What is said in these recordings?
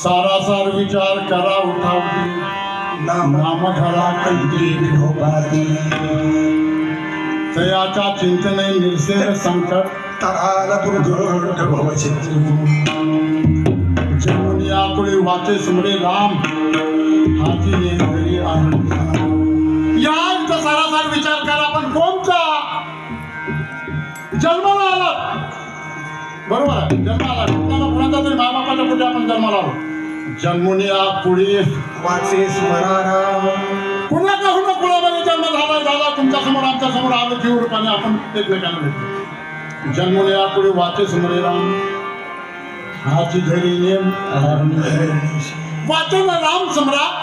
सारासार विचार करा उठावती नाम घरा कंठी विठोबाती तयाच्या चिंतने निर्सेर संकट तराला दुर्घट भवचित्री जमुनिया कुळे वाचे सुमरे राम हाती ये घरी आनंद या इथं सारासार विचार करा पण कोणता जन्माला आला बरोबर आहे जन्माला कुणाचा तरी मायबापाच्या पुढे आपण जन्माला आलो जन्मुनिया कुळी वाचे स्मराराम पुन्हा का होणं कुणामध्ये जन्म झाला तुमच्या समोर आमच्या समोर आलो जीव रूपाने आपण एकमेकांना भेटतो जन्मुनिया कुळी वाचे सुमरे राम हाची धरी नेम वाचन राम सम्राट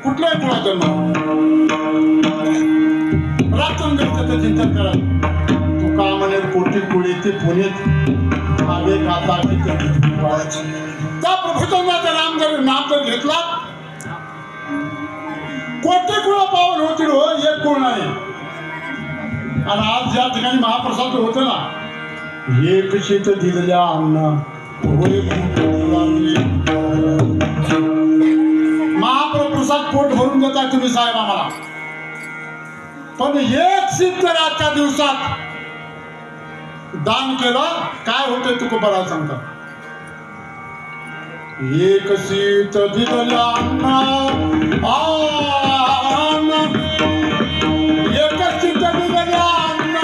कुठल्याही कुळा जन्म रात्रंदिवसाचं चिंतन करा तुका म्हणे कोटी कुळी ते पुणेत मागे गाता त्या प्रभुचंद्राचं नाम जर घेतला कोटी कुळ पावन होतील हो एक कुळ नाही आणि आज ज्या ठिकाणी महाप्रसाद होते ना एक शीत दिलेल्या अन्न महाप्रसाद पोट भरून देता तुम्ही साहेब आम्हाला पण एक शीत जर आजच्या दिवसात दान केलं काय होते तुकोबाराज सांगतात एक शीत दिलेल्या अन्न एक शीत दिलेल्या अन्न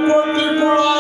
कोटी कुळा